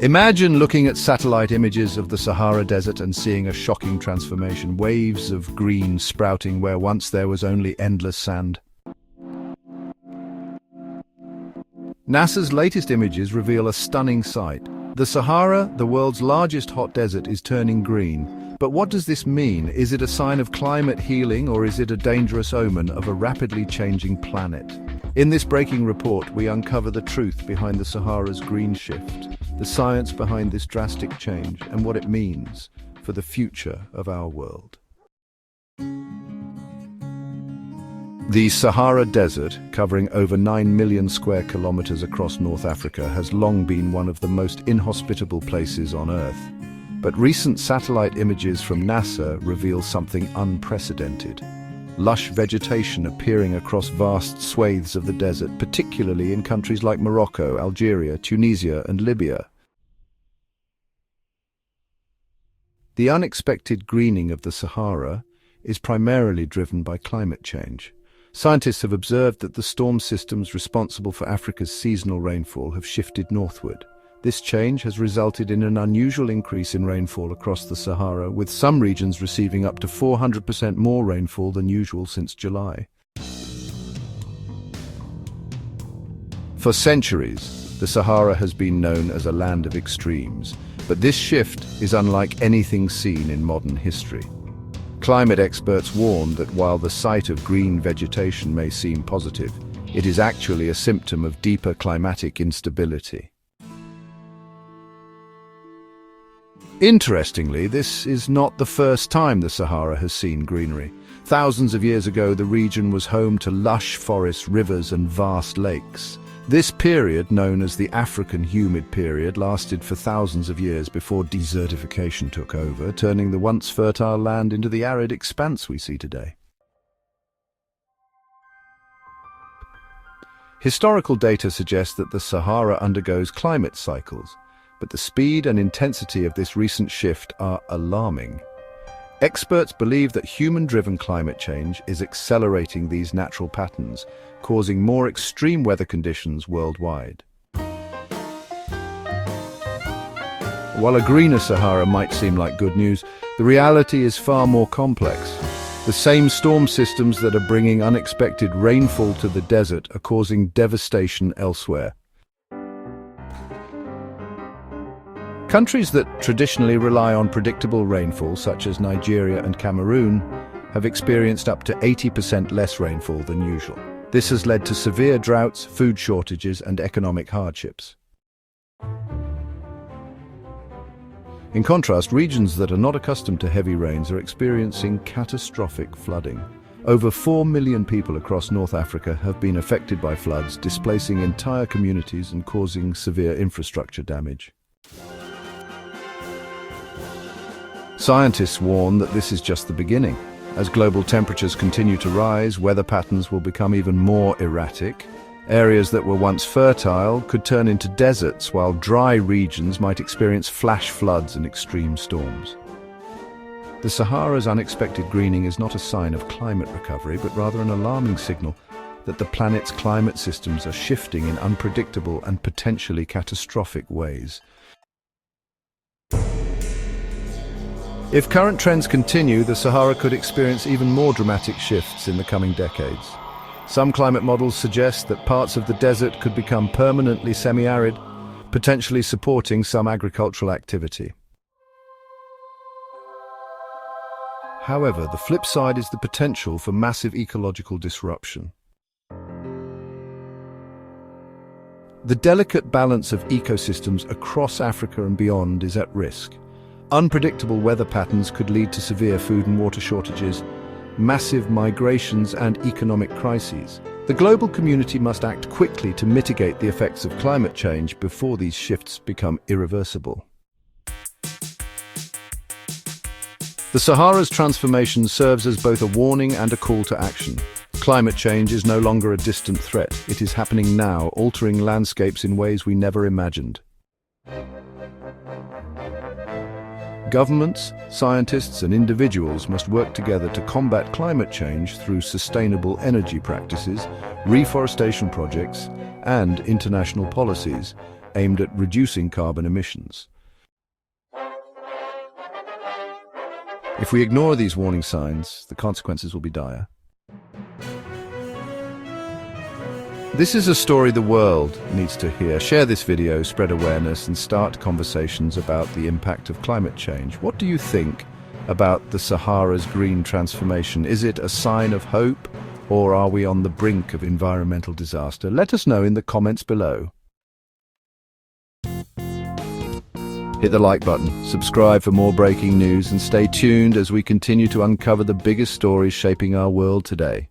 Imagine looking at satellite images of the Sahara Desert and seeing a shocking transformation, waves of green sprouting where once there was only endless sand. NASA's latest images reveal a stunning sight. The Sahara, the world's largest hot desert, is turning green. But what does this mean? Is it a sign of climate healing, or is it a dangerous omen of a rapidly changing planet? In this breaking report, we uncover the truth behind the Sahara's green shift, the science behind this drastic change, and what it means for the future of our world. The Sahara Desert, covering over 9 million square kilometers across North Africa, has long been one of the most inhospitable places on Earth. But recent satellite images from NASA reveal something unprecedented. Lush vegetation appearing across vast swathes of the desert, particularly in countries like Morocco, Algeria, Tunisia, and Libya. The unexpected greening of the Sahara is primarily driven by climate change. Scientists have observed that the storm systems responsible for Africa's seasonal rainfall have shifted northward. This change has resulted in an unusual increase in rainfall across the Sahara, with some regions receiving up to 400% more rainfall than usual since July. For centuries, the Sahara has been known as a land of extremes, but this shift is unlike anything seen in modern history. Climate experts warn that while the sight of green vegetation may seem positive, it is actually a symptom of deeper climatic instability. Interestingly, this is not the first time the Sahara has seen greenery. Thousands of years ago, the region was home to lush forests, rivers, and vast lakes. This period, known as the African Humid period, lasted for thousands of years before desertification took over, turning the once fertile land into the arid expanse we see today. Historical data suggests that the Sahara undergoes climate cycles, but the speed and intensity of this recent shift are alarming. Experts believe that human-driven climate change is accelerating these natural patterns, causing more extreme weather conditions worldwide. While a greener Sahara might seem like good news, the reality is far more complex. The same storm systems that are bringing unexpected rainfall to the desert are causing devastation elsewhere. Countries that traditionally rely on predictable rainfall, such as Nigeria and Cameroon, have experienced up to 80% less rainfall than usual. This has led to severe droughts, food shortages, and economic hardships. In contrast, regions that are not accustomed to heavy rains are experiencing catastrophic flooding. Over 4 million people across North Africa have been affected by floods, displacing entire communities and causing severe infrastructure damage. Scientists warn that this is just the beginning. As global temperatures continue to rise, weather patterns will become even more erratic. Areas that were once fertile could turn into deserts, while dry regions might experience flash floods and extreme storms. The Sahara's unexpected greening is not a sign of climate recovery, but rather an alarming signal that the planet's climate systems are shifting in unpredictable and potentially catastrophic ways. If current trends continue, the Sahara could experience even more dramatic shifts in the coming decades. Some climate models suggest that parts of the desert could become permanently semi-arid, potentially supporting some agricultural activity. However, the flip side is the potential for massive ecological disruption. The delicate balance of ecosystems across Africa and beyond is at risk. Unpredictable weather patterns could lead to severe food and water shortages, massive migrations, and economic crises. The global community must act quickly to mitigate the effects of climate change before these shifts become irreversible. The Sahara's transformation serves as both a warning and a call to action. Climate change is no longer a distant threat. It is happening now, altering landscapes in ways we never imagined. Governments, scientists, and individuals must work together to combat climate change through sustainable energy practices, reforestation projects, and international policies, aimed at reducing carbon emissions. If we ignore these warning signs, the consequences will be dire. This is a story the world needs to hear. Share this video, spread awareness, and start conversations about the impact of climate change. What do you think about the Sahara's green transformation? Is it a sign of hope, or are we on the brink of environmental disaster? Let us know in the comments below. Hit the like button, subscribe for more breaking news, and stay tuned as we continue to uncover the biggest stories shaping our world today.